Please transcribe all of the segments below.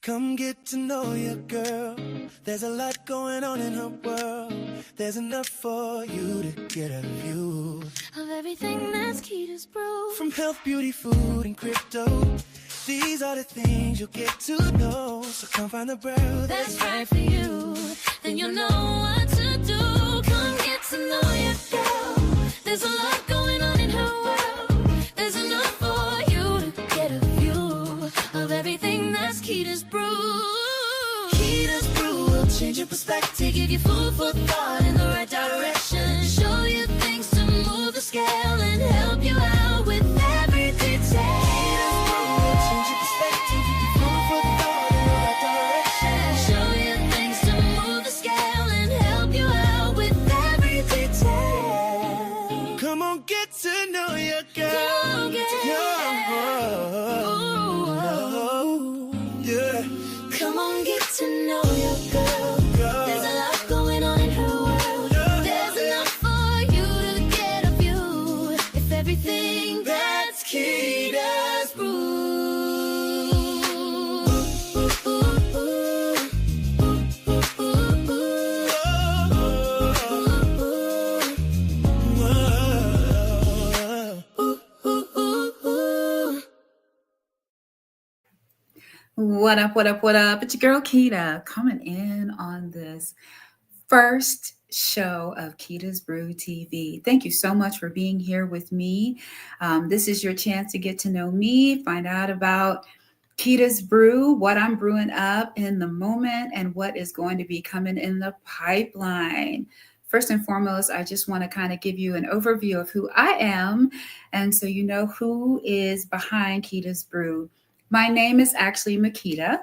Come get to know your girl. There's a lot going on in her world. There's enough for you to get a view of everything that's Keda's Brew. From health, beauty, food, and crypto, these are the things you'll get to know. So come find the brew that's right for you. Then you'll know what to do. Come get to know your girl. There's a lot going on in her world. There's enough for you to get a view of everything that's Keda's Brew. Keda's Brew will change your perspective, Give you food for thought in the right direction. Show you things to move the scale and help you out with every detail. Keda's Brew will change your perspective, give you food for thought in the right direction. Show you things to move the scale and help you out with every detail. Come on, get to know your girl. Come get to Yeah. Come on, get to know your girl. There's a lot going on in her world. There's enough for you to get a view. If everything that's Keda's Brew. What up, what up, what up? It's your girl Keda coming in on this first show of Keda's Brew TV. Thank you so much for being here with me. This is your chance to get to know me, find out about Keda's Brew, what I'm brewing up in the moment, and what is going to be coming in the pipeline. First and foremost, I just want to kind of give you an overview of who I am, and so you know who is behind Keda's Brew. My name is actually Makeda,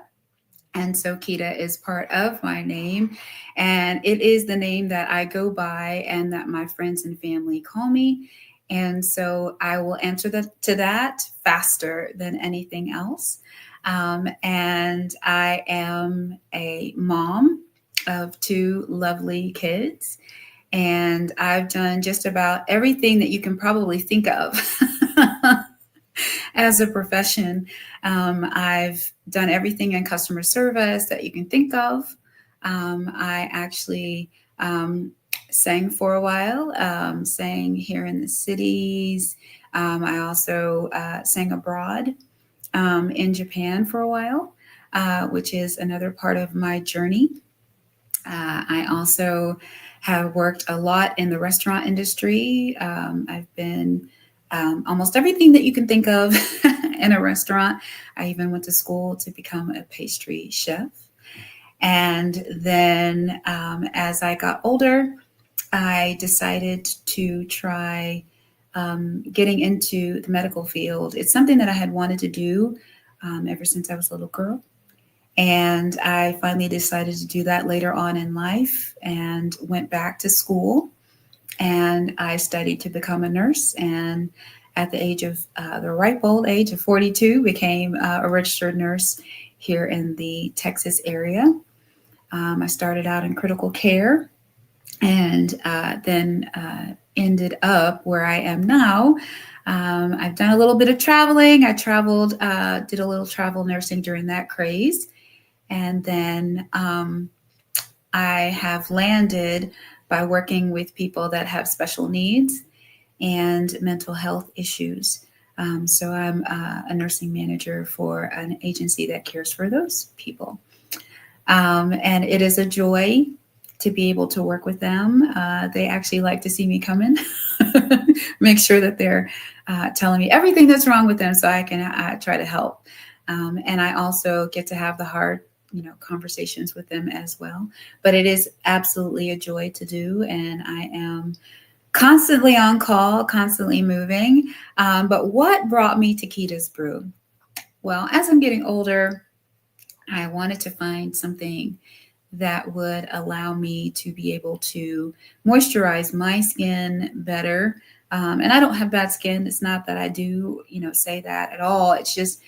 and so Keda is part of my name, and it is the name that I go by and that my friends and family call me, and so I will answer to that faster than anything else. And I am a mom of 2 lovely kids, and I've done just about everything that you can probably think of as a profession. I've done everything in customer service that you can think of. I actually sang for a while, sang here in the cities. I also sang abroad in Japan for a while, which is another part of my journey. I also have worked a lot in the restaurant industry. I've been almost everything that you can think of in a restaurant. I even went to school to become a pastry chef. And then as I got older, I decided to try getting into the medical field. It's something that I had wanted to do ever since I was a little girl. And I finally decided to do that later on in life and went back to school. And I studied to become a nurse, and at the age of the ripe old age of 42, became a registered nurse here in the Texas area. I started out in critical care, and then ended up where I am now. I've done a little bit of traveling. I traveled, did a little travel nursing during that craze, and then I have landed by working with people that have special needs and mental health issues. So I'm a nursing manager for an agency that cares for those people. And it is a joy to be able to work with them. They actually like to see me come in, make sure that they're telling me everything that's wrong with them so I can try to help. And I also get to have the hard conversations with them as well. But it is absolutely a joy to do. And I am constantly on call, constantly moving. But what brought me to Keda's Brew? Well, as I'm getting older, I wanted to find something that would allow me to be able to moisturize my skin better. And I don't have bad skin. It's not that I do, say that at all. It's just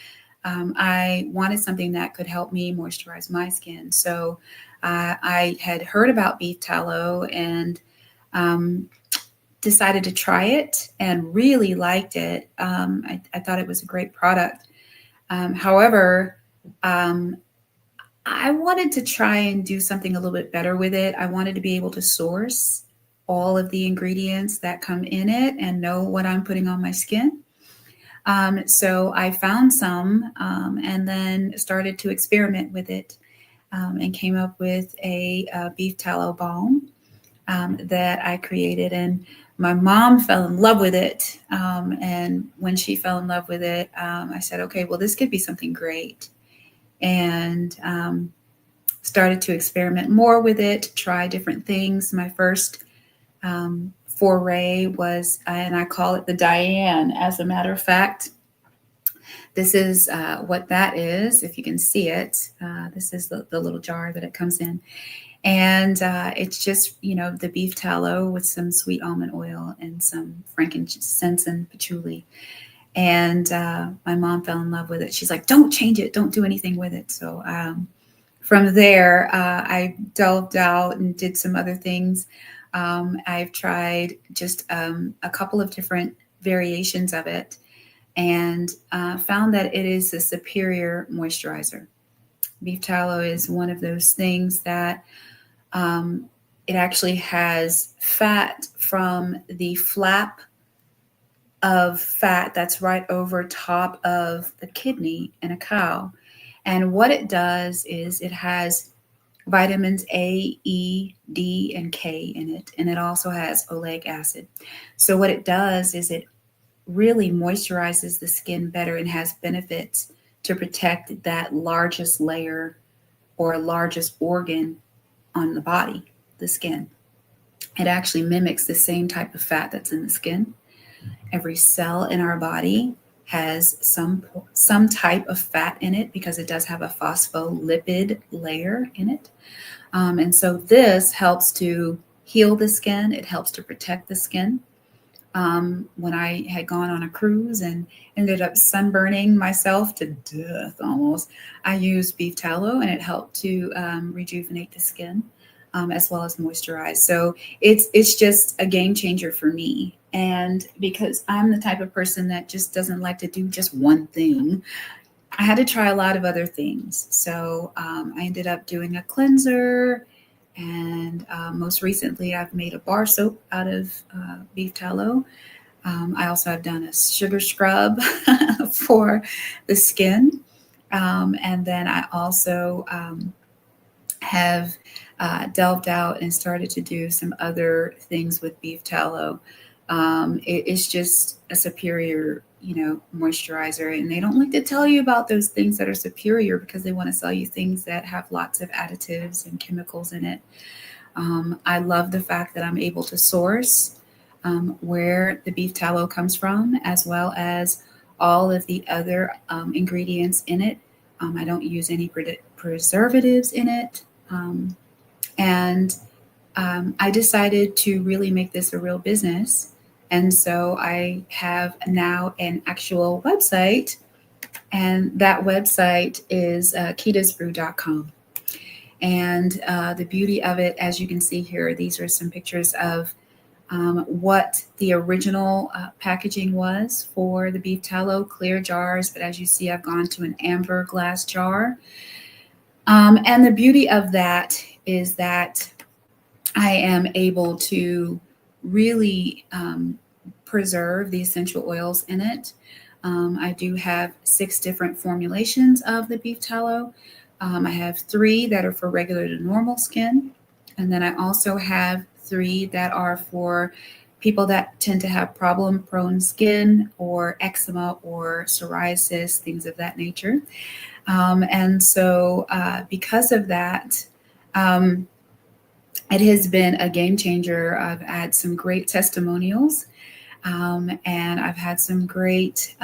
I wanted something that could help me moisturize my skin. So I had heard about beef tallow and decided to try it and really liked it. I thought it was a great product. However, I wanted to try and do something a little bit better with it. I wanted to be able to source all of the ingredients that come in it and know what I'm putting on my skin. So I found some and then started to experiment with it and came up with a beef tallow balm that I created. And my mom fell in love with it. And when she fell in love with it, I said, okay, well, this could be something great. And started to experiment more with it, try different things. My first foray was, and I call it the Diane, as a matter of fact. This is what that is, if you can see it. This is the little jar that it comes in. And it's just, the beef tallow with some sweet almond oil and some frankincense and patchouli. And my mom fell in love with it. She's like, don't change it. Don't do anything with it. So from there, I delved out and did some other things. I've tried just a couple of different variations of it and found that it is a superior moisturizer. Beef tallow is one of those things that it actually has fat from the flap of fat that's right over top of the kidney in a cow. And what it does is it has vitamins A, E, D, and K in it. And it also has oleic acid. So what it does is it really moisturizes the skin better and has benefits to protect that largest layer or largest organ on the body, the skin. It actually mimics the same type of fat that's in the skin. Every cell in our body has some type of fat in it because it does have a phospholipid layer in it. And so this helps to heal the skin. It helps to protect the skin. When I had gone on a cruise and ended up sunburning myself to death almost, I used beef tallow and it helped to rejuvenate the skin as well as moisturize. So it's just a game changer for me. And because I'm the type of person that just doesn't like to do just one thing, I had to try a lot of other things. So I ended up doing a cleanser. And most recently, I've made a bar soap out of beef tallow. I also have done a sugar scrub for the skin. And then I also have delved out and started to do some other things with beef tallow. It's just a superior, moisturizer. And they don't like to tell you about those things that are superior because they want to sell you things that have lots of additives and chemicals in it. I love the fact that I'm able to source where the beef tallow comes from, as well as all of the other ingredients in it. I don't use any preservatives in it. And I decided to really make this a real business. And so I have now an actual website, and that website is kedasbrew.com. And the beauty of it, as you can see here, these are some pictures of what the original packaging was for the beef tallow, clear jars. But as you see, I've gone to an amber glass jar. And the beauty of that is that I am able to really preserve the essential oils in it. I do have 6 different formulations of the beef tallow. I have 3 that are for regular to normal skin. And then I also have 3 that are for people that tend to have problem-prone skin or eczema or psoriasis, things of that nature. And so because of that, it has been a game changer. I've had some great testimonials, and I've had some great,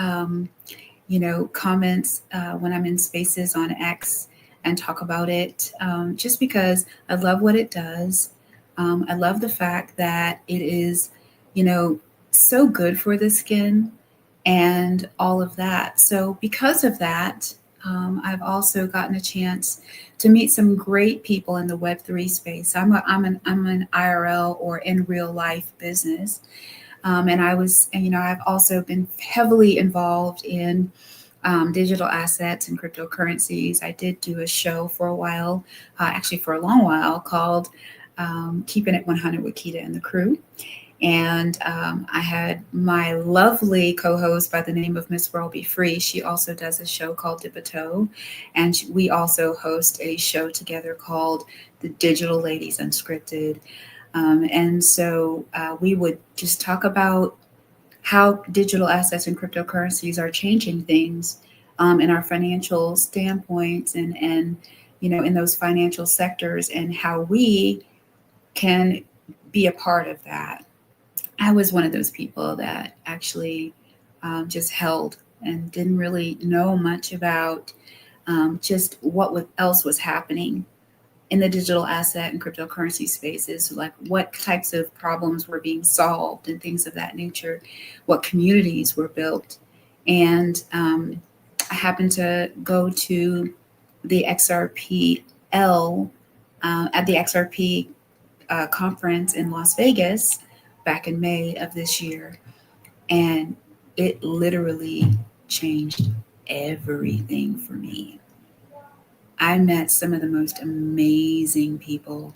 comments when I'm in spaces on X and talk about it, just because I love what it does. I love the fact that it is, so good for the skin and all of that. So because of that, I've also gotten a chance to meet some great people in the Web3 space. I'm an IRL or in real life business. And I've also been heavily involved in digital assets and cryptocurrencies. I did do a show for a while, actually for a long while, called Keeping It 100 with Keda and the Crew. And I had my lovely co-host by the name of Miss World Be Free. She also does a show called Dip a Toe. And we also host a show together called The Digital Ladies Unscripted. And so we would just talk about how digital assets and cryptocurrencies are changing things in our financial standpoints and in those financial sectors, and how we can be a part of that. I was one of those people that actually just held and didn't really know much about just what else was happening in the digital asset and cryptocurrency spaces, like what types of problems were being solved and things of that nature, what communities were built. And I happened to go to the XRPL at the XRP conference in Las Vegas back in May of this year. And it literally changed everything for me. I met some of the most amazing people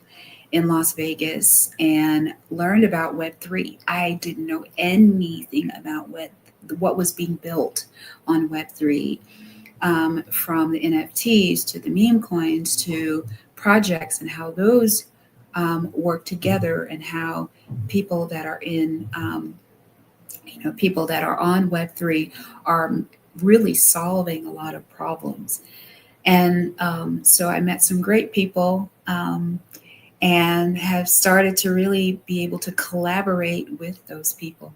in Las Vegas and learned about Web3. I didn't know anything about what was being built on Web3, from the NFTs to the meme coins to projects and how those work together, and how people that are people that are on Web3 are really solving a lot of problems. And so I met some great people and have started to really be able to collaborate with those people.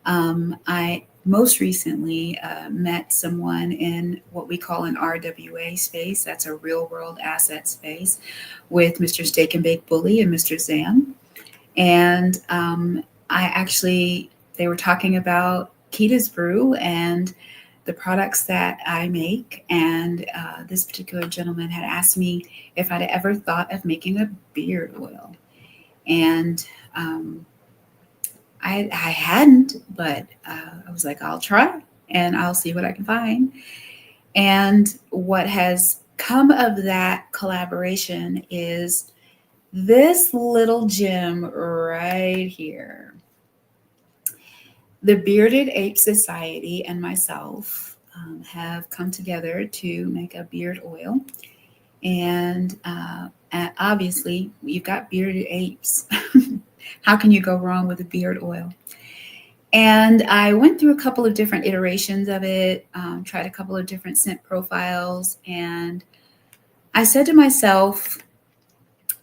I most recently met someone in what we call an RWA space. That's a real world asset space, with Mr. Steak and Bake Bully and Mr. Zam. And they were talking about Keda's Brew and the products that I make. And this particular gentleman had asked me if I'd ever thought of making a beard oil. And I hadn't, but I was like, I'll try and I'll see what I can find. And what has come of that collaboration is this little gem right here. The Bearded Ape Society and myself have come together to make a beard oil. And obviously, you've got bearded apes. How can you go wrong with a beard oil? And I went through a couple of different iterations of it, tried a couple of different scent profiles. And I said to myself,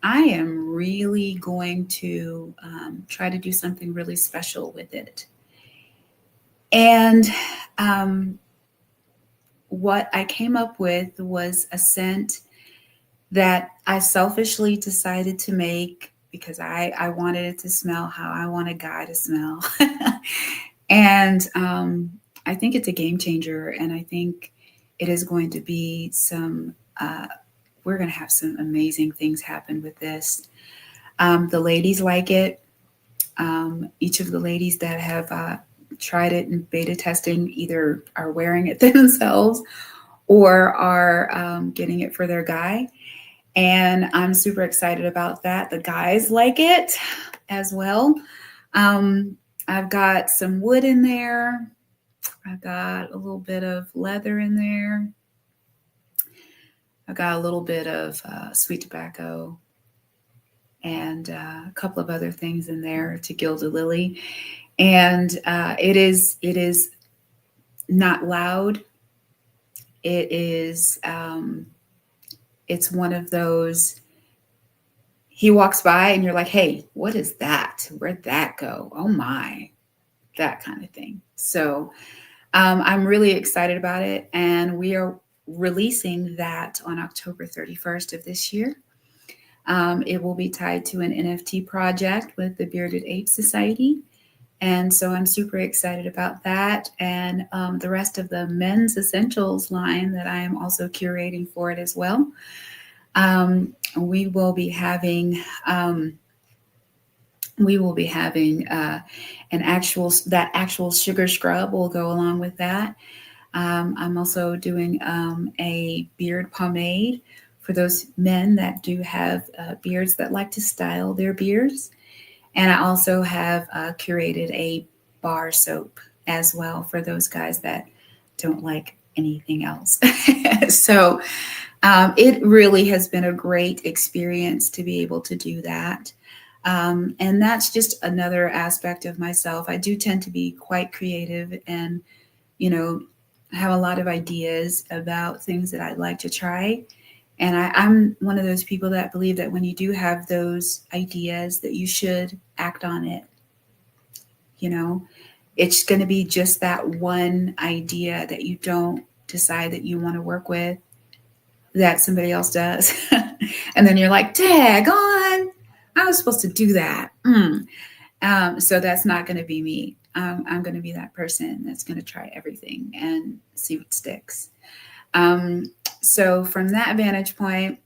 I am really going to try to do something really special with it. And what I came up with was a scent that I selfishly decided to make because I wanted it to smell how I want a guy to smell. And I think it's a game changer. And I think it is going to be we're going to have some amazing things happen with this. The ladies like it. Each of the ladies that have tried it in beta testing either are wearing it themselves or are getting it for their guy. And I'm super excited about that. The guys like it as well. I've got some wood in there. I've got a little bit of leather in there. I've got a little bit of sweet tobacco and a couple of other things in there to gild a lily. And it is not loud. It is, it's one of those, he walks by and you're like, hey, what is that? Where'd that go? Oh my, that kind of thing. So I'm really excited about it. And we are releasing that on October 31st of this year. It will be tied to an NFT project with the Bearded Ape Society. And so I'm super excited about that. And the rest of the men's essentials line that I am also curating for it as well. We will be having an actual sugar scrub will go along with that. I'm also doing a beard pomade for those men that do have beards that like to style their beards. And I also have curated a bar soap as well for those guys that don't like anything else. So it really has been a great experience to be able to do that. And that's just another aspect of myself. I do tend to be quite creative and, you know, have a lot of ideas about things that I'd like to try. And I'm one of those people that believe that when you do have those ideas, that you should act on it. You know, it's going to be just that one idea that you don't decide that you want to work with that somebody else does. And then you're like, dag on, I was supposed to do that. So that's not going to be me. I'm going to be that person that's going to try everything and see what sticks. Um, so from that vantage point,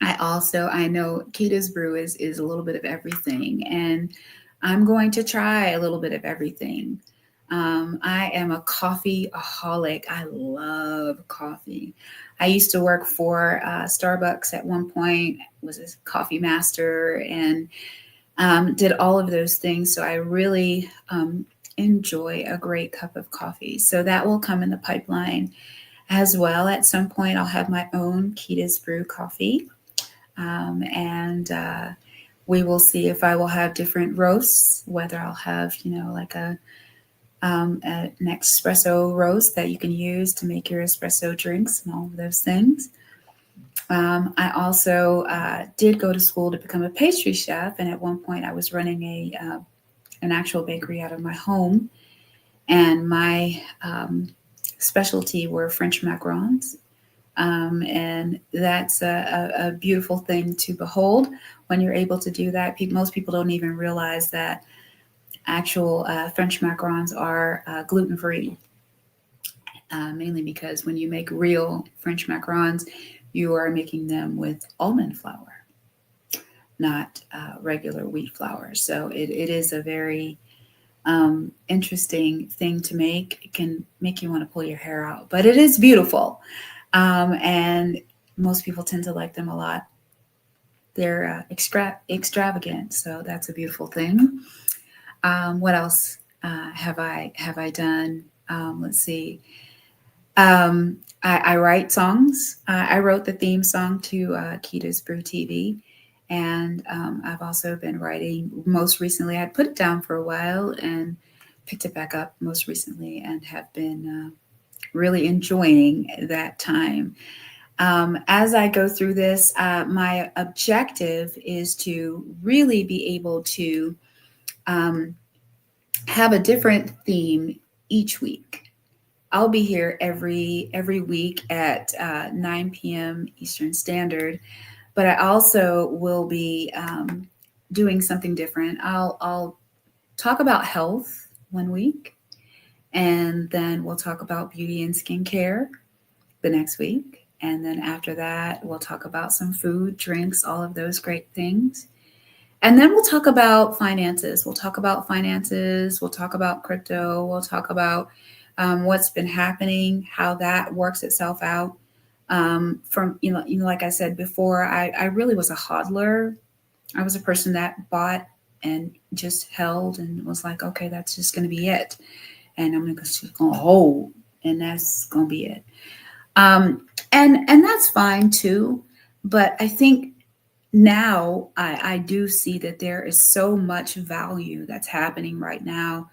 I know Keda's Brew is a little bit of everything, and I'm going to try a little bit of everything. I am a coffee aholic. I love coffee. I used to work for Starbucks at one point, was a coffee master, and did all of those things. So I really enjoy a great cup of coffee. So that will come in the pipeline as well. At some point, I'll have my own Keda's Brew coffee. And we will see if I will have different roasts, whether I'll have, like an espresso roast that you can use to make your espresso drinks and all of those things. I also did go to school to become a pastry chef, and at one point I was running an actual bakery out of my home, and my specialty were French macarons. And that's a beautiful thing to behold when you're able to do that. Most people don't even realize that actual French macarons are gluten-free, mainly because when you make real French macarons, you are making them with almond flour, not regular wheat flour. So it is a very interesting thing to make. It can make you want to pull your hair out, but it is beautiful. And most people tend to like them a lot. They're extravagant, so that's a beautiful thing. What else have I done? Let's see. I write songs. I wrote the theme song to Keda's Brew TV, and I've also been writing. Most recently, I'd put it down for a while and picked it back up most recently, and have been really enjoying that time. As I go through this, my objective is to really be able to um, have a different theme each week. I'll be here every week at 9 p.m. Eastern Standard, but I also will be doing something different. I'll talk about health one week, and then we'll talk about beauty and skincare the next week. And then after that, we'll talk about some food, drinks, all of those great things. And then we'll talk about finances. We'll talk about finances. We'll talk about crypto. We'll talk about what's been happening, how that works itself out. From like I said before, I really was a hodler. I was a person that bought and just held and was like, okay, that's just going to be it, and I'm just going to hold, and that's going to be it. And that's fine too. But I think now I do see that there is so much value that's happening right now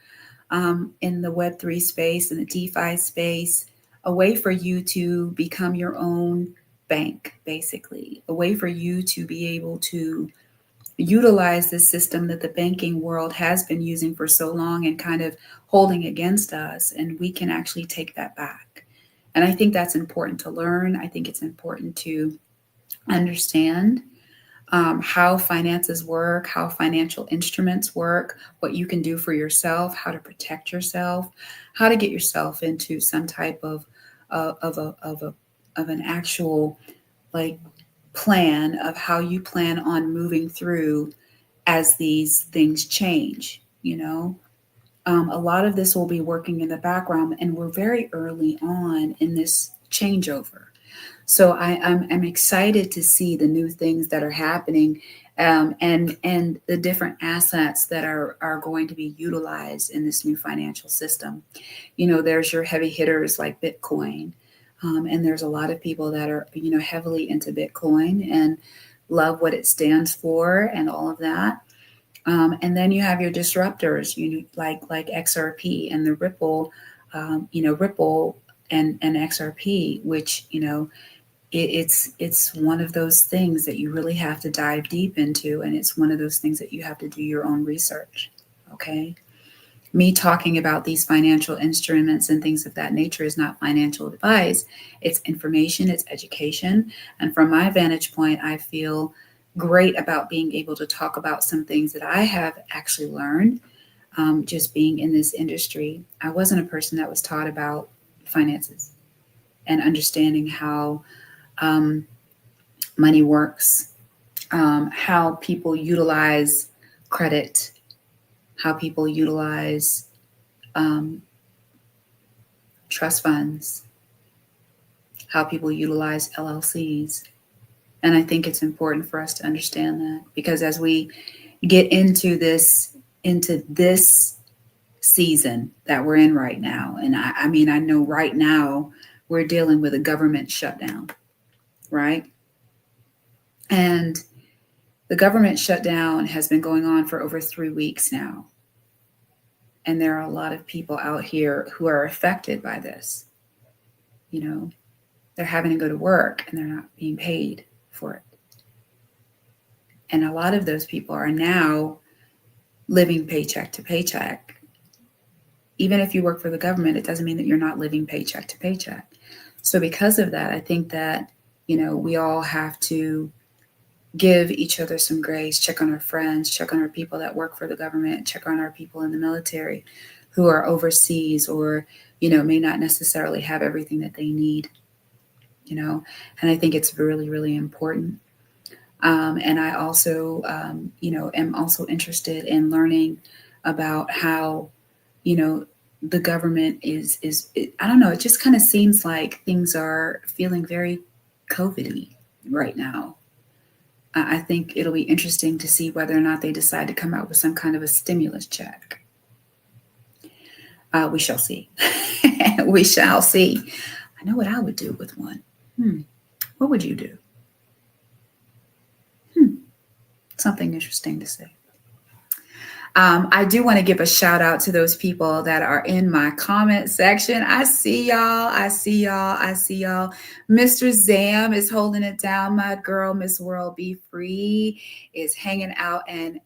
in the Web3 space and the DeFi space, a way for you to become your own bank, basically, a way for you to be able to utilize the system that the banking world has been using for so long and kind of holding against us. And we can actually take that back. And I think that's important to learn. I think it's important to understand how finances work, how financial instruments work, what you can do for yourself, how to protect yourself, how to get yourself into some type of an actual like plan of how you plan on moving through as these things change. A lot of this will be working in the background, and we're very early on in this changeover. So I'm excited to see the new things that are happening, and the different assets that are going to be utilized in this new financial system. There's your heavy hitters like Bitcoin, and there's a lot of people that are heavily into Bitcoin and love what it stands for and all of that. And then you have your disruptors, like XRP and the Ripple, Ripple and XRP, which it's one of those things that you really have to dive deep into, and it's one of those things that you have to do your own research. Okay. Me talking about these financial instruments and things of that nature is not financial advice. It's information, it's education. And from my vantage point, I feel great about being able to talk about some things that I have actually learned, just being in this industry. I wasn't a person that was taught about finances and understanding how money works, how people utilize credit, how people utilize trust funds, how people utilize LLCs. And I think it's important for us to understand that, because as we get into this season that we're in right now, and I mean, I know right now we're dealing with a government shutdown, right? And the government shutdown has been going on for over 3 weeks now. And there are a lot of people out here who are affected by this. They're having to go to work and they're not being paid for it. And a lot of those people are now living paycheck to paycheck. Even if you work for the government, it doesn't mean that you're not living paycheck to paycheck. So because of that, I think that, we all have to give each other some grace, check on our friends, check on our people that work for the government, check on our people in the military who are overseas or, may not necessarily have everything that they need, and I think it's really, really important. And I also, am also interested in learning about how, the government I don't know, it just kind of seems like things are feeling very COVID-y right now. I think it'll be interesting to see whether or not they decide to come out with some kind of a stimulus check. We shall see. We shall see. I know what I would do with one. What would you do? Something interesting to say. I do want to give a shout out to those people that are in my comment section. I see y'all. Mr. Zam is holding it down. My girl, Miss World Be Free, is hanging out and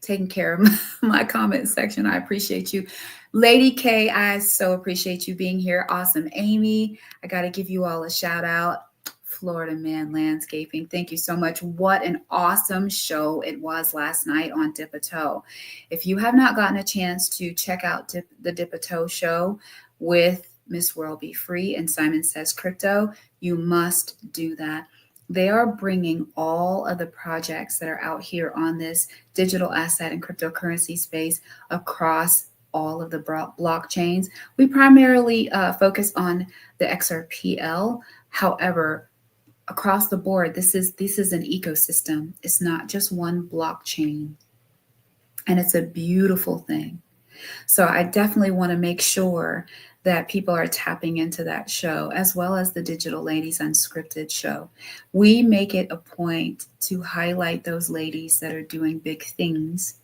taking care of my comment section. I appreciate you. Lady K, I so appreciate you being here. Awesome. Amy, I got to give you all a shout out. Florida Man Landscaping, thank you so much. What an awesome show it was last night on Dip a Toe. If you have not gotten a chance to check out the Dip a Toe show with Miss World Be Free and Simon Says Crypto, you must do that. They are bringing all of the projects that are out here on this digital asset and cryptocurrency space across all of the blockchains. We primarily focus on the XRPL. However, across the board, this is an ecosystem. It's not just one blockchain. And it's a beautiful thing. So I definitely want to make sure that people are tapping into that show, as well as the Digital Ladies Unscripted show. We make it a point to highlight those ladies that are doing big things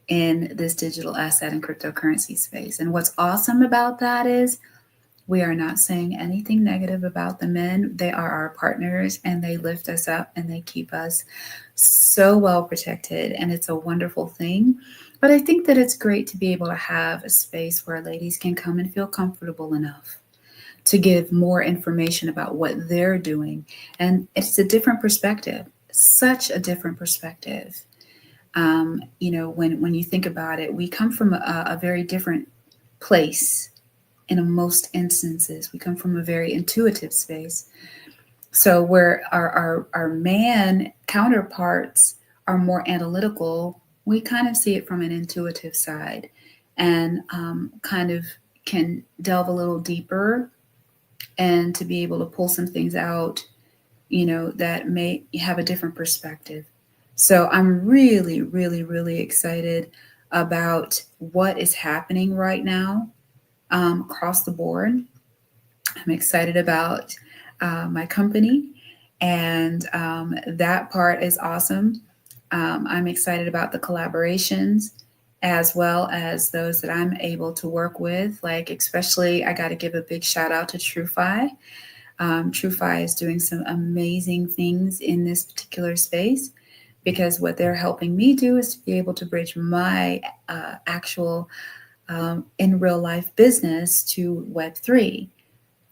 in this digital asset and cryptocurrency space. And what's awesome about that is we are not saying anything negative about the men. They are our partners and they lift us up and they keep us so well protected. And it's a wonderful thing. But I think that it's great to be able to have a space where ladies can come and feel comfortable enough to give more information about what they're doing. And it's a different perspective, such a different perspective. When you think about it, we come from a very different place. In most instances, we come from a very intuitive space. So where our man counterparts are more analytical, we kind of see it from an intuitive side. and kind of can delve a little deeper and to be able to pull some things out, that may have a different perspective. So I'm really, really, really excited about what is happening right now across the board. I'm excited about my company, and that part is awesome. I'm excited about the collaborations as well as those that I'm able to work with. Like, especially, I got to give a big shout out to TrueFi. TrueFi is doing some amazing things in this particular space because what they're helping me do is to be able to bridge my actual in real life business to Web3,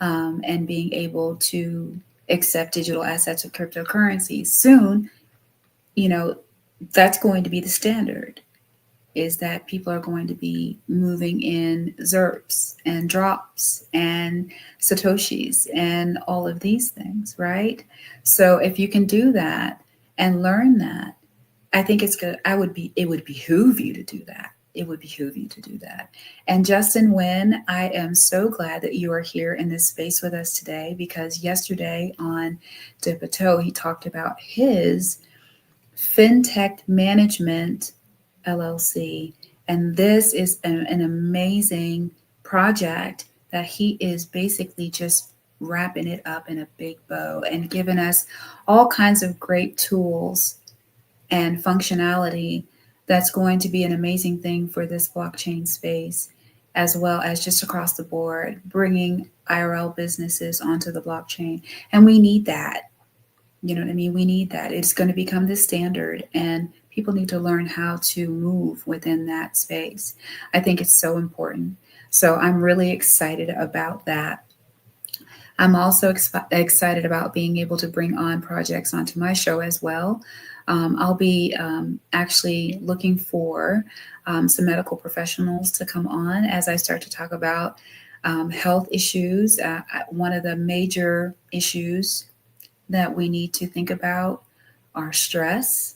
and being able to accept digital assets of cryptocurrencies. Soon, you know, that's going to be the standard, is that people are going to be moving in ZERPs and drops and Satoshis and all of these things, right? So if you can do that and learn that, I think it's good. It would behoove you to do that. It would behoove you to do that. And Justin Wynn, I am so glad that you are here in this space with us today, because yesterday on Dipato, he talked about his FinTech Management LLC. And this is an amazing project that he is basically just wrapping it up in a big bow and giving us all kinds of great tools and functionality that's going to be an amazing thing for this blockchain space, as well as just across the board, bringing IRL businesses onto the blockchain. And we need that. You know what I mean? We need that. It's going to become the standard, and people need to learn how to move within that space. I think it's so important. So I'm really excited about that. I'm also excited about being able to bring on projects onto my show as well. I'll be actually looking for some medical professionals to come on as I start to talk about health issues. One of the major issues that we need to think about are stress,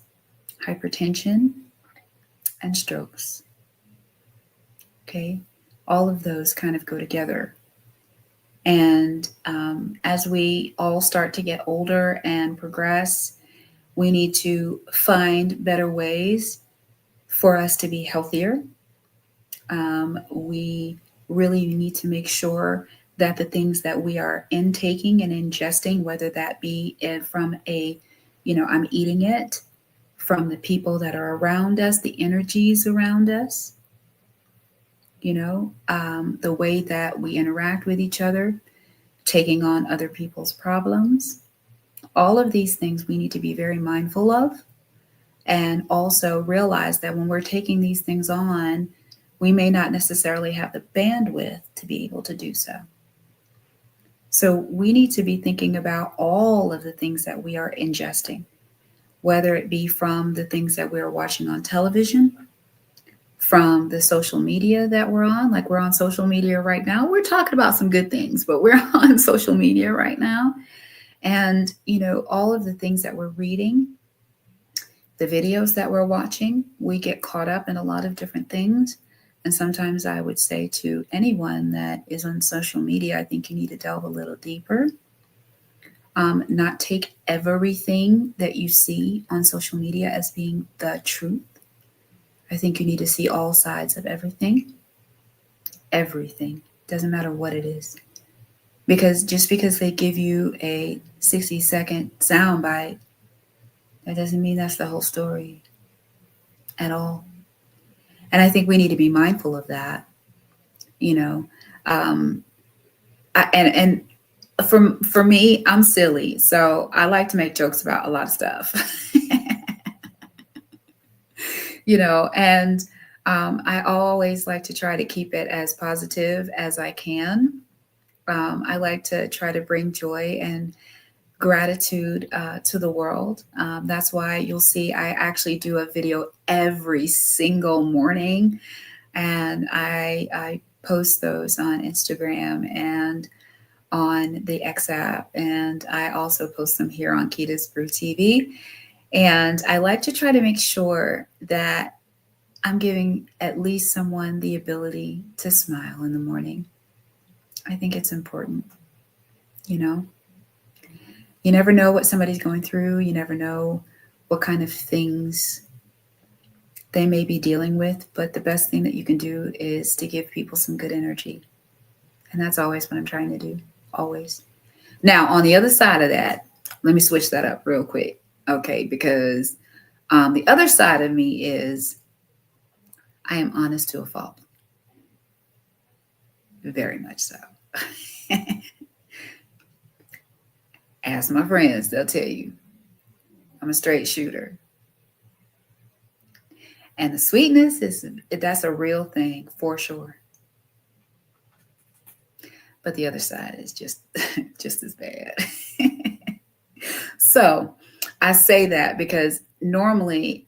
hypertension, and strokes. Okay, all of those kind of go together. And as we all start to get older and progress, we need to find better ways for us to be healthier. We really need to make sure that the things that we are intaking and ingesting, whether that be from I'm eating it, from the people that are around us, the energies around us, the way that we interact with each other, taking on other people's problems. All of these things we need to be very mindful of, and also realize that when we're taking these things on, we may not necessarily have the bandwidth to be able to do so. So we need to be thinking about all of the things that we are ingesting, whether it be from the things that we're watching on television, from the social media that we're on. Like, we're on social media right now. We're talking about some good things, but we're on social media right now. And, all of the things that we're reading, the videos that we're watching, we get caught up in a lot of different things. And sometimes I would say to anyone that is on social media, I think you need to delve a little deeper. Not take everything that you see on social media as being the truth. I think you need to see all sides of everything. Everything. Doesn't matter what it is. Because just because they give you a 60-second soundbite, that doesn't mean that's the whole story at all. And I think we need to be mindful of that. And for me, I'm silly, so I like to make jokes about a lot of stuff. And I always like to try to keep it as positive as I can. I like to try to bring joy and gratitude to the world. That's why you'll see I actually do a video every single morning, and I post those on Instagram and on the X app, and I also post them here on Keda's Brew TV. And I like to try to make sure that I'm giving at least someone the ability to smile in the morning. I think it's important, you know. You never know what somebody's going through. You never know what kind of things they may be dealing with, but the best thing that you can do is to give people some good energy. And that's always what I'm trying to do. Always. Now, on the other side of that, let me switch that up real quick. Okay, because the other side of me is I am honest to a fault. Very much so. Ask my friends, they'll tell you I'm a straight shooter. And the sweetness is that's a real thing for sure. But the other side is just just as bad. So I say that because normally,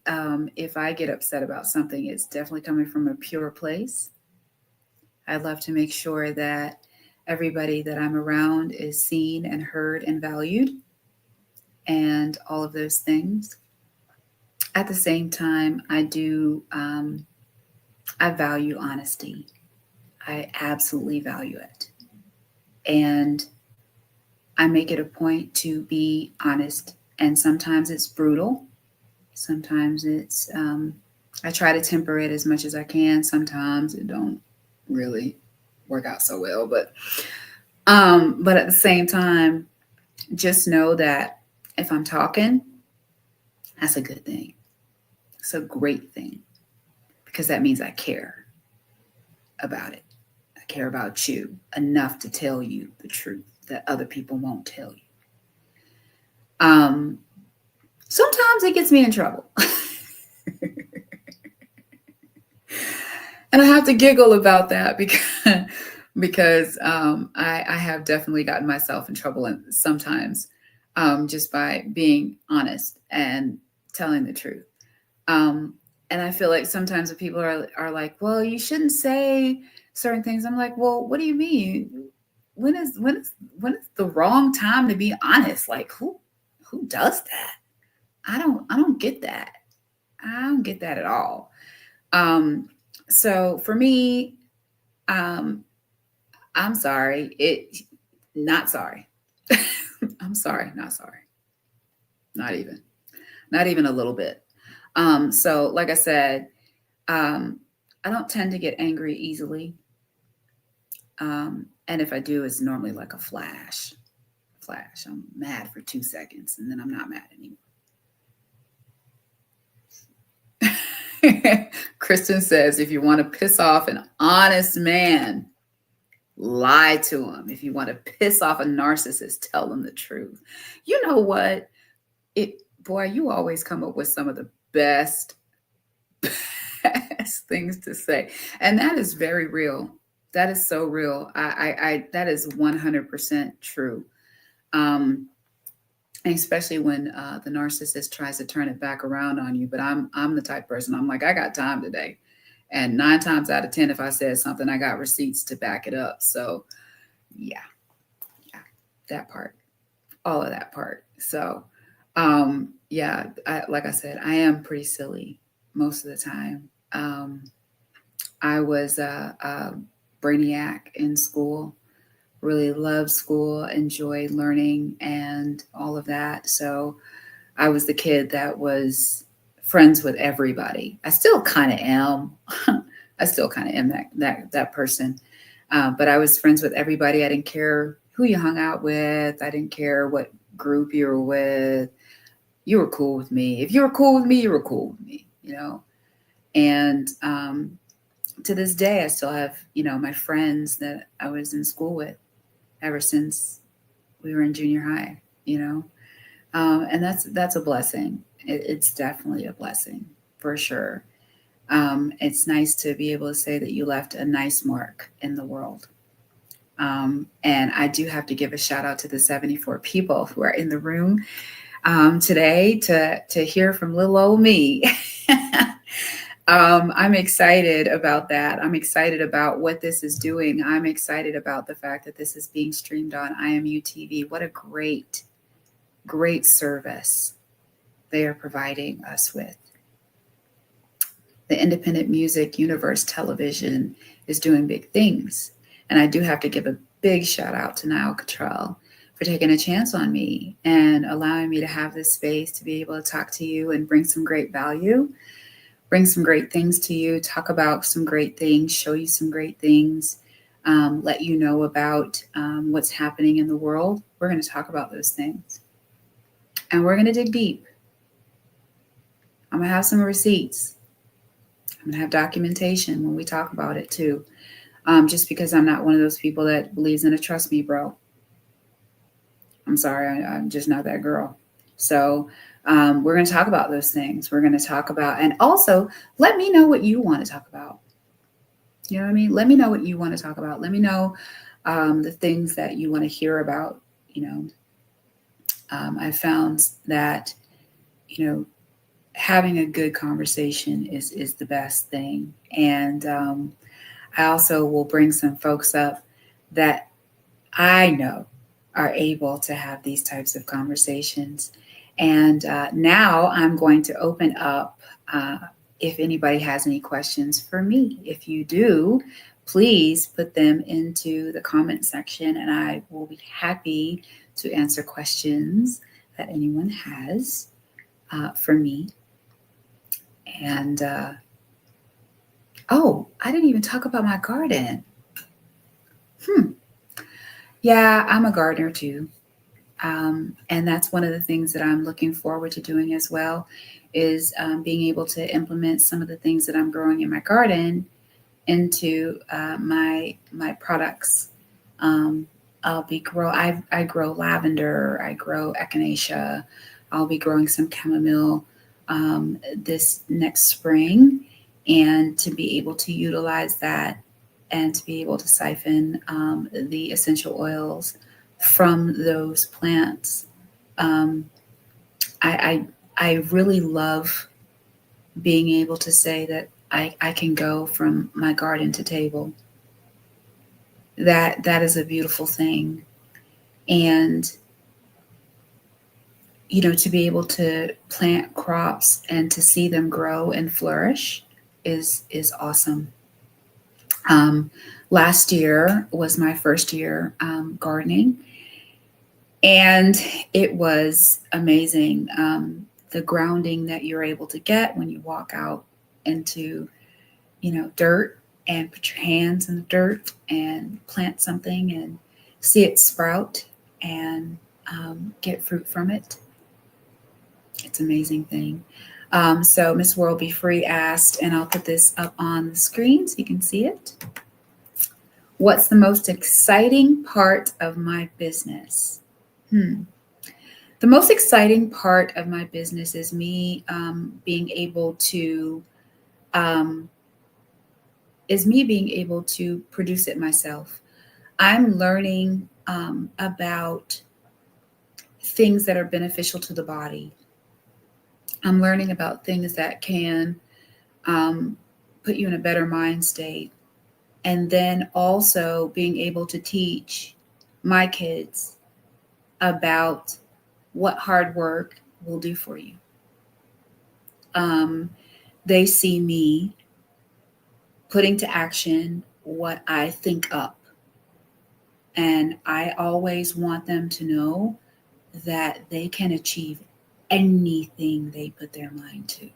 if I get upset about something, it's definitely coming from a pure place. I love to make sure that everybody that I'm around is seen and heard and valued, and all of those things. At the same time, I value honesty. I absolutely value it. And I make it a point to be honest. And sometimes it's brutal. Sometimes I try to temper it as much as I can. Sometimes it don't really work out so well. But at the same time, just know that if I'm talking, that's a good thing. It's a great thing because that means I care about it. I care about you enough to tell you the truth that other people won't tell you. Sometimes it gets me in trouble. And I have to giggle about that because I have definitely gotten myself in trouble and sometimes just by being honest and telling the truth. And I feel like sometimes when people are like, well, you shouldn't say certain things. I'm like, well, what do you mean? When is the wrong time to be honest? Like who does that? I don't get that. I don't get that at all. So for me, um, I'm sorry. Not sorry. I'm sorry, not sorry. Not even. Not even a little bit. So like I said, I don't tend to get angry easily. And if I do, it's normally like a flash. Flash. I'm mad for 2 seconds and then I'm not mad anymore. Kristen says, if you want to piss off an honest man, lie to him. If you want to piss off a narcissist, tell them the truth. You know what? Boy, you always come up with some of the best things to say. And that is very real. That is so real. I that is 100% true. And especially when the narcissist tries to turn it back around on you. But I'm the type of person, I'm like, I got time today. And 9 times out of 10, if I said something, I got receipts to back it up. So yeah, that part, all of that part. So yeah, like I said, I am pretty silly most of the time. I was a brainiac in school, really loved school, enjoyed learning and all of that. So I was the kid that was friends with everybody. I still kind of am. I still kind of am that person. But I was friends with everybody. I didn't care who you hung out with. I didn't care what group you were with. You were cool with me. If you were cool with me, you were cool with me, you know? And to this day, I still have, my friends that I was in school with ever since we were in junior high, and that's a blessing. It's definitely a blessing for sure. It's nice to be able to say that you left a nice mark in the world. And I do have to give a shout out to the 74 people who are in the room today to hear from little old me. I'm excited about that. I'm excited about what this is doing. I'm excited about the fact that this is being streamed on IMU TV. What a great, great service they are providing us with. The independent music universe television is doing big things. And I do have to give a big shout out to Niall Cottrell for taking a chance on me and allowing me to have this space to be able to talk to you and bring some great value, bring some great things to you, talk about some great things, show you some great things, let you know about what's happening in the world. We're going to talk about those things. And we're going to dig deep. I'm going to have some receipts. I'm going to have documentation when we talk about it too. Just because I'm not one of those people that believes in a trust me, bro. I'm sorry, I'm just not that girl. So we're going to talk about those things. We're going to talk about, and also let me know what you want to talk about. You know what I mean? Let me know what you want to talk about. Let me know the things that you want to hear about. I found that, having a good conversation is the best thing. And I also will bring some folks up that I know are able to have these types of conversations. And now I'm going to open up if anybody has any questions for me. If you do, please put them into the comment section and I will be happy to answer questions that anyone has for me. And I didn't even talk about my garden. Yeah, I'm a gardener too. And that's one of the things that I'm looking forward to doing as well is being able to implement some of the things that I'm growing in my garden into my products. I grow lavender, I grow echinacea. I'll be growing some chamomile this next spring, and to be able to utilize that and to be able to siphon the essential oils from those plants. I really love being able to say that I can go from my garden to table. That is a beautiful thing. And to be able to plant crops and to see them grow and flourish is awesome. Last year was my first year gardening, and it was amazing. The grounding that you're able to get when you walk out into, dirt and put your hands in the dirt and plant something and see it sprout and get fruit from it. It's an amazing thing. So Miss World Be Free asked, and I'll put this up on the screen so you can see it. What's the most exciting part of my business? The most exciting part of my business is me being able to produce it myself. I'm learning about things that are beneficial to the body. I'm learning about things that can put you in a better mind state. And then also being able to teach my kids about what hard work will do for you. They see me putting to action what I think up. And I always want them to know that they can achieve anything they put their mind to.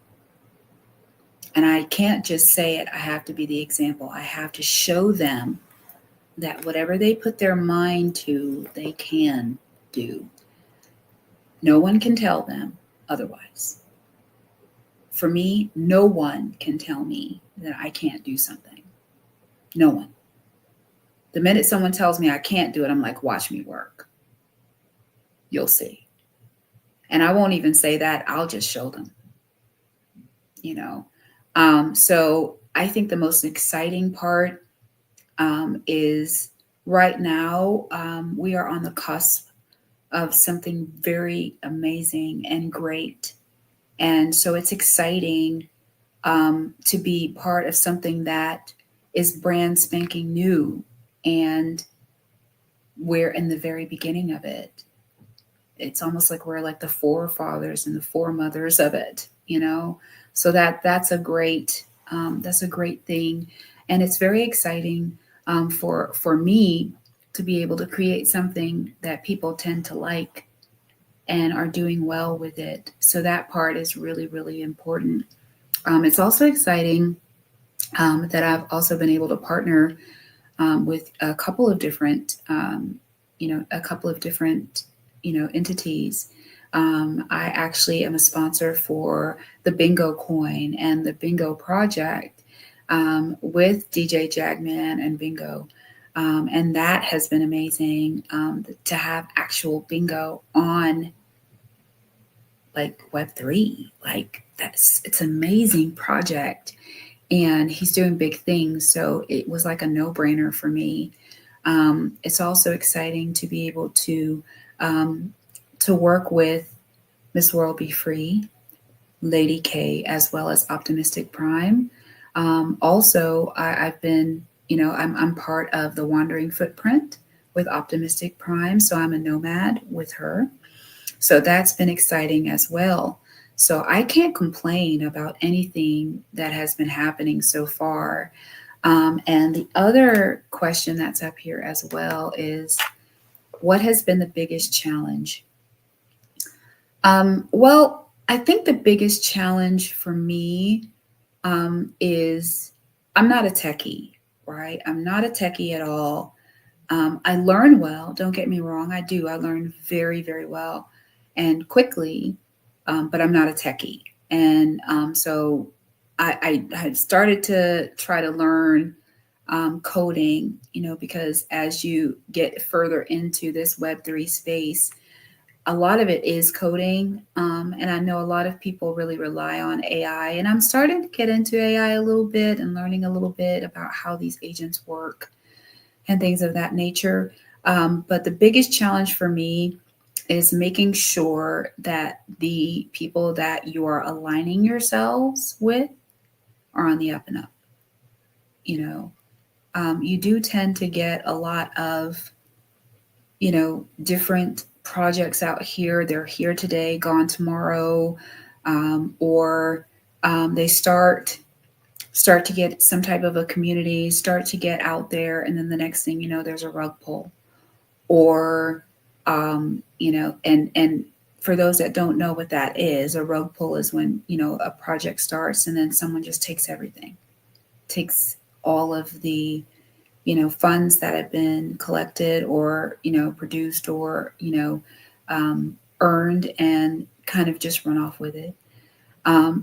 And I can't just say it. I have to be the example. I have to show them that whatever they put their mind to, they can do. No one can tell them otherwise. For me, no one can tell me that I can't do something. No one. The minute someone tells me I can't do it, I'm like, watch me work. You'll see. And I won't even say that. I'll just show them. So I think the most exciting part is right now we are on the cusp of something very amazing and great. And so it's exciting to be part of something that is brand spanking new. And we're in the very beginning of it. It's almost like we're like the forefathers and the foremothers of it, So that's a great That's a great thing, and it's very exciting for me to be able to create something that people tend to like and are doing well with it. So that part is really, really important. It's also exciting that I've also been able to partner with a couple of different, a couple of different, entities. I actually am a sponsor for the Bingo Coin and the Bingo Project with DJ Jagman and Bingo. And that has been amazing to have actual bingo on like Web3. Like it's an amazing project. And he's doing big things. So it was like a no brainer for me. It's also exciting to be able to work with Miss World Be Free, Lady K, as well as Optimistic Prime. Also, I've been, I'm part of the Wandering Footprint with Optimistic Prime. So I'm a nomad with her. So that's been exciting as well. So I can't complain about anything that has been happening so far. And the other question that's up here as well is what has been the biggest challenge? Well, I think the biggest challenge for me is I'm not a techie, right? I'm not a techie at all. I learn well, don't get me wrong, I do. I learn very, very well and quickly, but I'm not a techie. And so I had started to try to learn coding, because as you get further into this Web3 space, a lot of it is coding. And I know a lot of people really rely on AI. And I'm starting to get into AI a little bit and learning a little bit about how these agents work and things of that nature. But the biggest challenge for me is making sure that the people that you are aligning yourselves with are on the up and up. You do tend to get a lot of, different projects out here. They're here today, gone tomorrow, or they start to get some type of a community, start to get out there, and then the next thing you know, there's a rug pull, or and for those that don't know what that is, a rug pull is when a project starts and then someone just takes everything, takes all of the funds that have been collected or produced or earned and kind of just run off with it.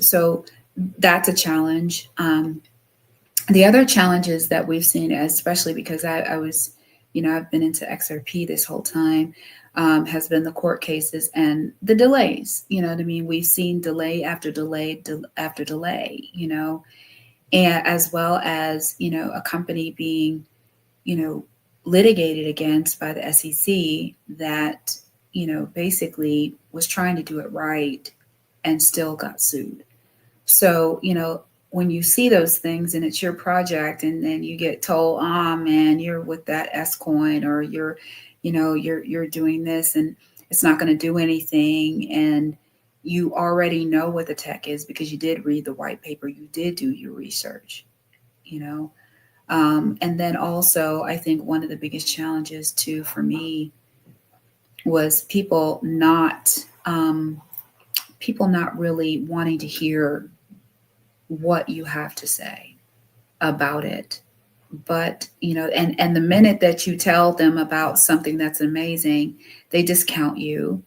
So that's a challenge. The other challenges that we've seen, especially because I was, I've been into XRP this whole time, has been the court cases and the delays. You know what I mean? We've seen delay after delay after delay, and as well as, a company being, litigated against by the SEC that, basically was trying to do it right and still got sued. So, when you see those things and it's your project and then you get told, oh man, you're with that S coin or you're doing this and it's not going to do anything. And you already know what the tech is because you did read the white paper. You did do your research, and then also I think one of the biggest challenges too, for me, was people not really wanting to hear what you have to say about it. But and the minute that you tell them about something that's amazing, they discount you,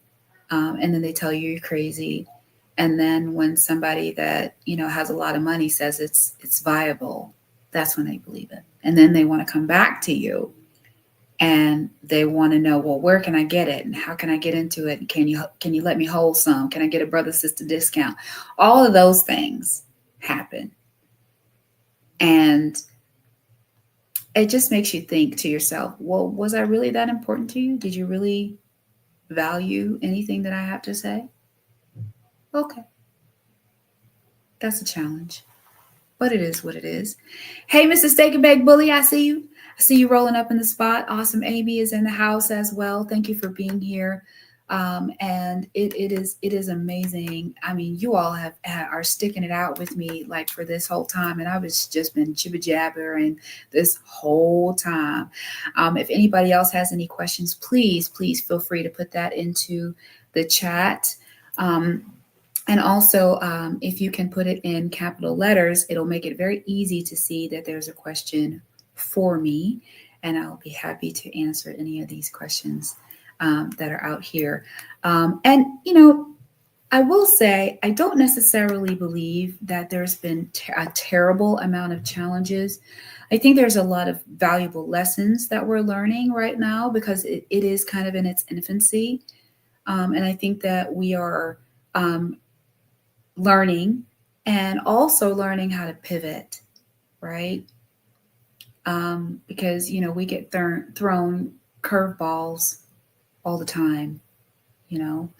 and then they tell you you're crazy. And then when somebody that has a lot of money says it's viable, that's when they believe it. And then they want to come back to you and they want to know, well, where can I get it and how can I get into it? And can you let me hold some? Can I get a brother sister discount? All of those things happen. And it just makes you think to yourself, well, was I really that important to you? Did you really value anything that I have to say? Okay. That's a challenge, but it is what it is. Hey, Mr. Steak and Bake Bully, I see you. I see you rolling up in the spot. Awesome. Amy is in the house as well. Thank you for being here. And it is amazing. I mean, you all are sticking it out with me like for this whole time, and I was just been jibber jabbering this whole time. If anybody else has any questions, please feel free to put that into the chat. Um, and also, if you can put it in capital letters, it'll make it very easy to see that there's a question for me, and I'll be happy to answer any of these questions that are out here. And, I will say, I don't necessarily believe that there's been a terrible amount of challenges. I think there's a lot of valuable lessons that we're learning right now because it is kind of in its infancy. And I think that we are um, learning and also learning how to pivot, right? Because, we get thrown curveballs all the time, you know.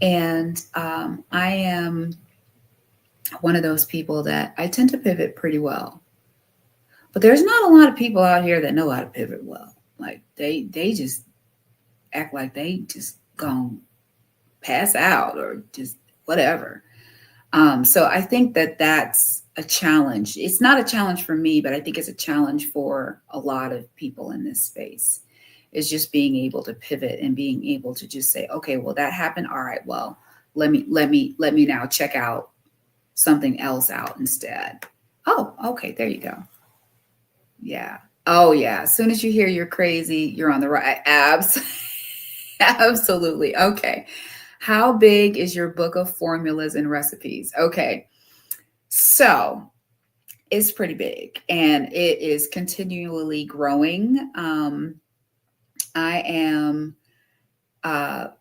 And I am one of those people that I tend to pivot pretty well. But there's not a lot of people out here that know how to pivot well. Like they just act like they just gonna pass out or just whatever. So I think that that's a challenge. It's not a challenge for me, but I think it's a challenge for a lot of people in this space. Is just being able to pivot and being able to just say, okay, well, that happened. All right, well, let me now check out something else out instead. Oh, okay, there you go. Yeah. Oh yeah. As soon as you hear you're crazy, you're on the right. Absolutely. Okay. How big is your book of formulas and recipes? Okay. So it's pretty big and it is continually growing. I am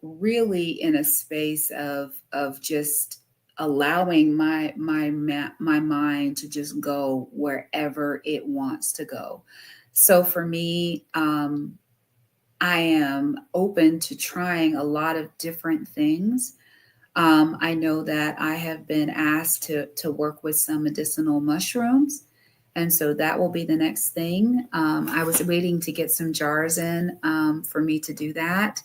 really in a space of just allowing my mind to just go wherever it wants to go. So for me, I am open to trying a lot of different things. I know that I have been asked to work with some medicinal mushrooms. And so that will be the next thing. I was waiting to get some jars in for me to do that.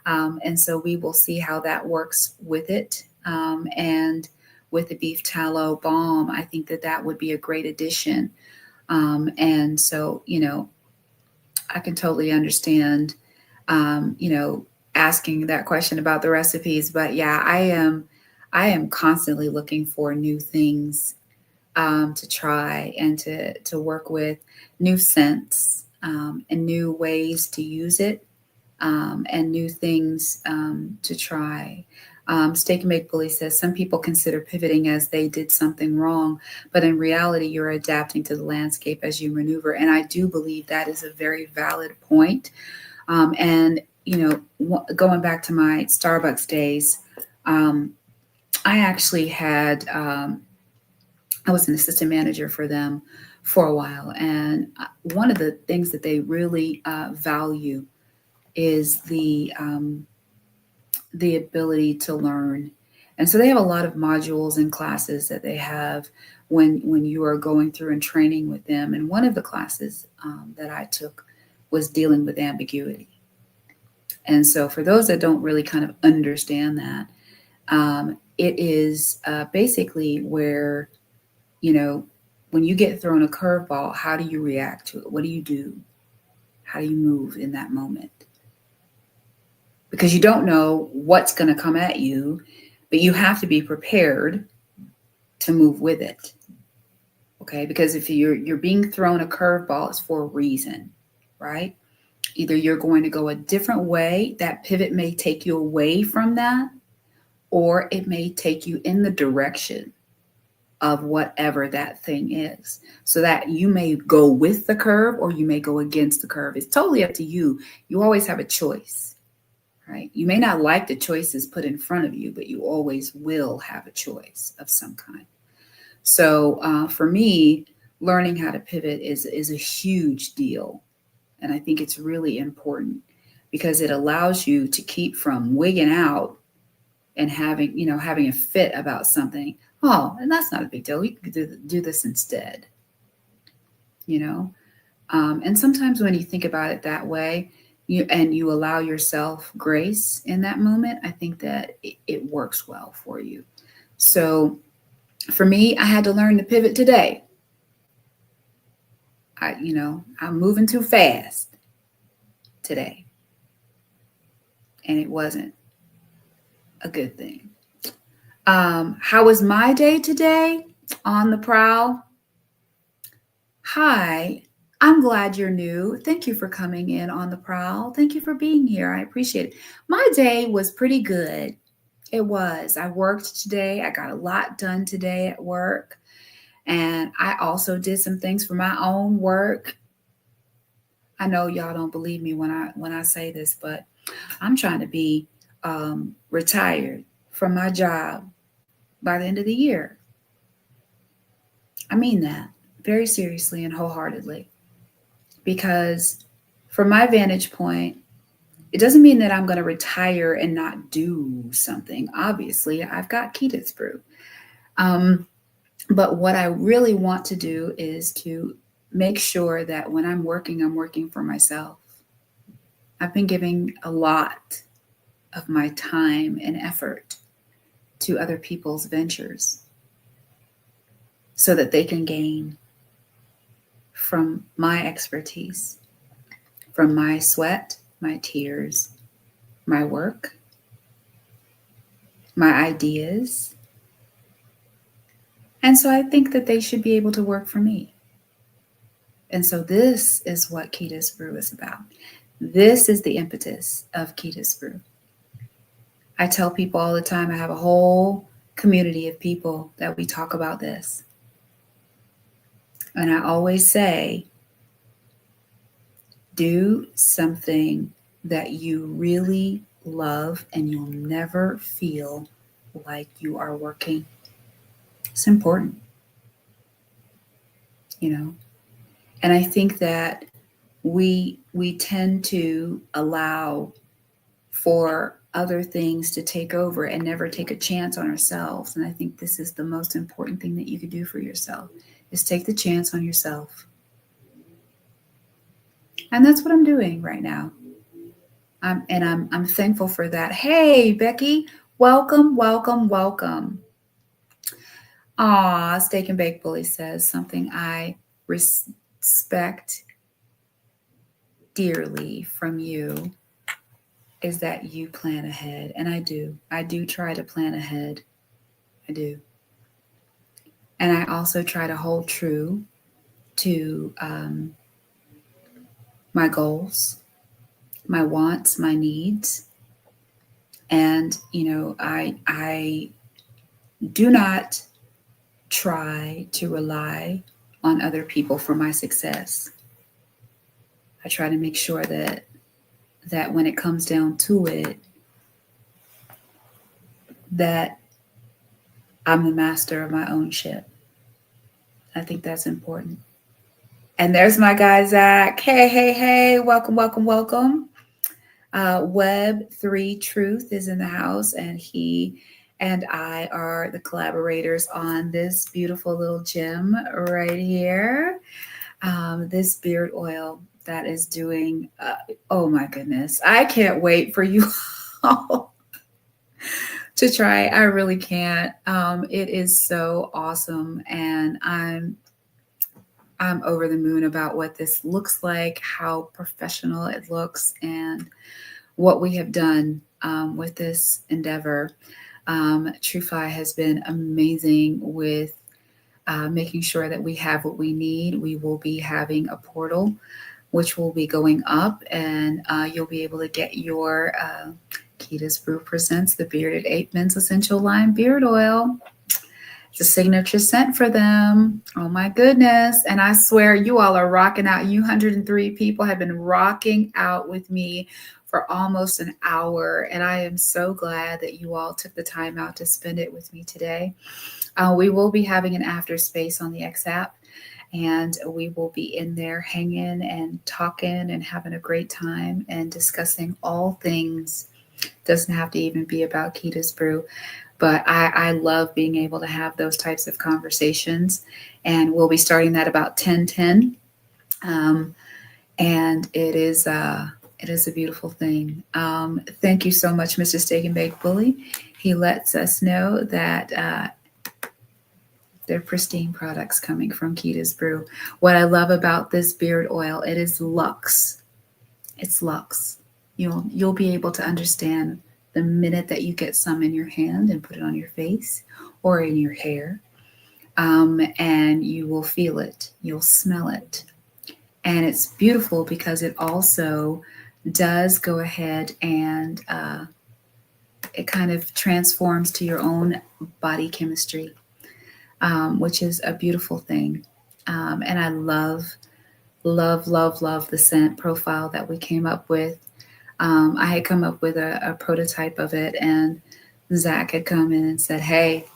And so we will see how that works with it. And with the beef tallow balm, I think that that would be a great addition. And so, I can totally understand, asking that question about the recipes. But yeah, I am constantly looking for new things to try and to work with new scents and new ways to use it and new things to try. Steak and Make Bully says some people consider pivoting as they did something wrong, but in reality, you're adapting to the landscape as you maneuver. And I do believe that is a very valid point. And going back to my Starbucks days, I actually had I was an assistant manager for them for a while, and one of the things that they really value is the ability to learn. And so they have a lot of modules and classes that they have when you are going through and training with them. And one of the classes that I took was dealing with ambiguity. And so for those that don't really kind of understand that, it is basically where, when you get thrown a curveball, how do you react to it? What do you do? How do you move in that moment? Because you don't know what's going to come at you, but you have to be prepared to move with it. Okay, because if you're being thrown a curveball, it's for a reason, right? Either you're going to go a different way, that pivot may take you away from that, or it may take you in the direction of whatever that thing is. So that you may go with the curve or you may go against the curve. It's totally up to you. You always have a choice, right? You may not like the choices put in front of you, but you always will have a choice of some kind. So for me, learning how to pivot is a huge deal. And I think it's really important because it allows you to keep from wigging out and having a fit about something. Oh, and that's not a big deal. We could do this instead, And sometimes when you think about it that way, you allow yourself grace in that moment, I think that it works well for you. So for me, I had to learn to pivot today. I'm moving too fast today, and it wasn't a good thing. How was my day today on the prowl? Hi, I'm glad you're new. Thank you for coming in on the prowl. Thank you for being here. I appreciate it. My day was pretty good. It was. I worked today. I got a lot done today at work. And I also did some things for my own work. I know y'all don't believe me when I say this, but I'm trying to be retired from my job by the end of the year. I mean that very seriously and wholeheartedly, because from my vantage point, it doesn't mean that I'm going to retire and not do something. Obviously, I've got Keda's Brew. But what I really want to do is to make sure that when I'm working for myself. I've been giving a lot of my time and effort to other people's ventures so that they can gain from my expertise, from my sweat, my tears, my work, my ideas. And so I think that they should be able to work for me. And so this is what Keda's Brew is about. This is the impetus of Keda's Brew. I tell people all the time, I have a whole community of people that we talk about this. And I always say, do something that you really love and you'll never feel like you are working. It's important, And I think that we tend to allow for other things to take over and never take a chance on ourselves. And I think this is the most important thing that you could do for yourself, is take the chance on yourself. And that's what I'm doing right now. I'm thankful for that. Hey, Becky, welcome. Steak and Bake Bully says something I respect dearly from you is that you plan ahead. And I do try to plan ahead. I do. And I also try to hold true to my goals, my wants, my needs. And, I do not try to rely on other people for my success. I try to make sure that when it comes down to it, that I'm the master of my own ship. I think that's important. And there's my guy, Zach. Hey. Welcome. Web3 Truth is in the house, and he and I are the collaborators on this beautiful little gem right here. This beard oil that is doing, oh my goodness. I can't wait for you all to try. I really can't. It is so awesome. And I'm over the moon about what this looks like, how professional it looks, and what we have done with this endeavor. TrueFi has been amazing with making sure that we have what we need. We will be having a portal which will be going up, and you'll be able to get your Keda's Brew presents the Bearded Ape Men's Essential Lime Beard Oil. It's a signature scent for them. Oh my goodness. And I swear you all are rocking out. You 103 people have been rocking out with me for almost an hour. And I am so glad that you all took the time out to spend it with me today. We will be having an after space on the X app, and we will be in there hanging and talking and having a great time and discussing all things. Doesn't have to even be about Keda's Brew, but I love being able to have those types of conversations. And we'll be starting that about 10:10. And it is It is a beautiful thing. Thank you so much, Mr. Steak and Bake Bully. He lets us know that they're pristine products coming from Keda's Brew. What I love about this beard oil, it is luxe. It's luxe. You'll be able to understand the minute that you get some in your hand and put it on your face or in your hair, and you will feel it. You'll smell it, and it's beautiful because it also does go ahead and it kind of transforms to your own body chemistry, which is a beautiful thing. And I love, love, love, love the scent profile that we came up with. I had come up with a prototype of it, and Zach had come in and said, "Hey,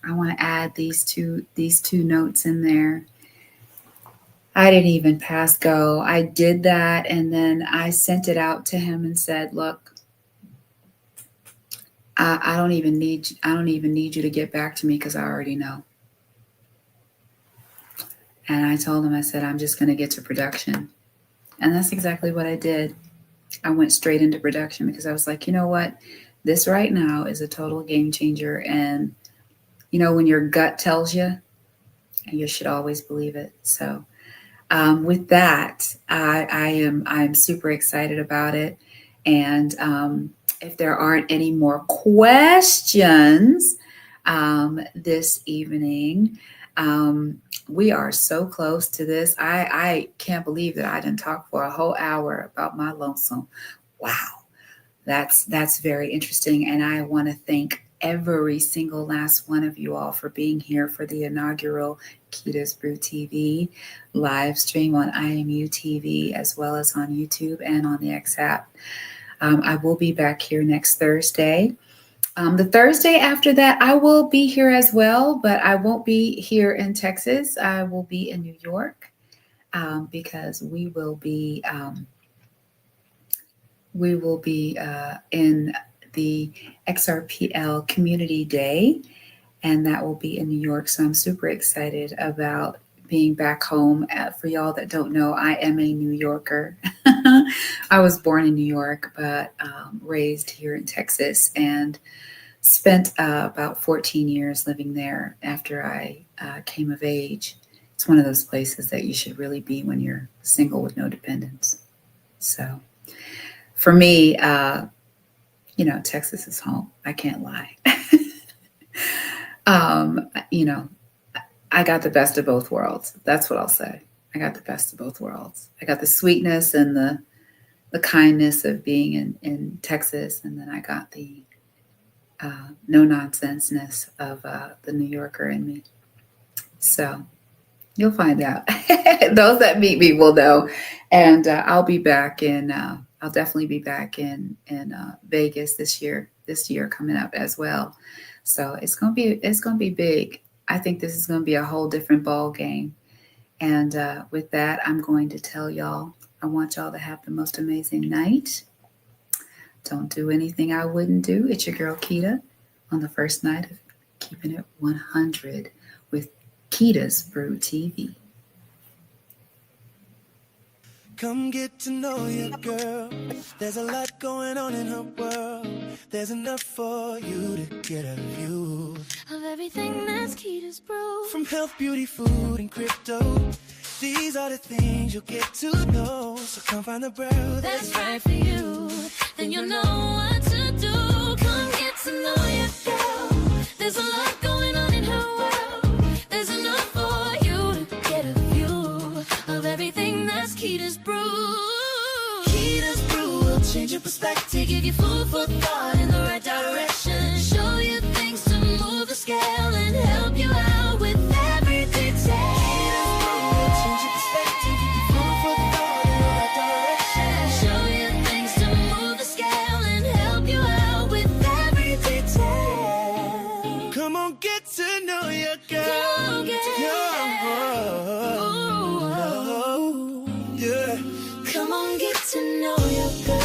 I want to add these two notes in there." I didn't even pass go. I did that, and then I sent it out to him and said, "Look, I don't even need you to get back to me because I already know." And I told him, I said, "I'm just going to get to production," and that's exactly what I did. I went straight into production because I was like, you know what, this right now is a total game changer, and when your gut tells you, you should always believe it. So. With that, I'm super excited about it. And if there aren't any more questions this evening, we are so close to this. I can't believe that I didn't talk for a whole hour about my lonesome. Wow, that's very interesting. And I want to thank every single last one of you all for being here for the inaugural Keda's Brew TV live stream on IMU TV, as well as on YouTube and on the X app. I will be back here next Thursday. The Thursday after that, I will be here as well, but I won't be here in Texas. I will be in New York because we will be in the XRPL Community Day, and that will be in New York. So I'm super excited about being back home. For y'all that don't know, I am a New Yorker. I was born in New York, but raised here in Texas, and spent about 14 years living there after I came of age. It's one of those places that you should really be when you're single with no dependents. So for me, Texas is home. I can't lie. I got the best of both worlds. That's what I'll say. I got the best of both worlds. I got the sweetness and the kindness of being in Texas, and then I got the no nonsenseness of the New Yorker in me. So you'll find out. Those that meet me will know. And I'll be back I'll definitely be back in Vegas this year coming up as well. So it's gonna be big. I think this is gonna be a whole different ball game. And with that, I'm going to tell y'all, I want y'all to have the most amazing night. Don't do anything I wouldn't do. It's your girl Keda on the first night of Keeping It 100 with Keda's Brew TV. Come get to know your girl. There's a lot going on in her world. There's enough for you to get a view Of everything that's Keda's Brew. from health, beauty, food, and crypto. These are the things you'll get to know. So come find the brew That's right for you. Then you'll know what to do. Come get to know your girl. There's a lot going on in her world. There's enough for you to get a view of everything that's Keda's Brew. Keda's Brew will change your perspective, Give you food for thought in the right direction. Show you things to move the scale and help you out with every detail. change your perspective, give you food for thought in the right direction. Show you things to move the scale and help you out with every detail. Come on, get to know your girl. Go get Yeah. Ooh. Yeah. Come on, get to know your girl.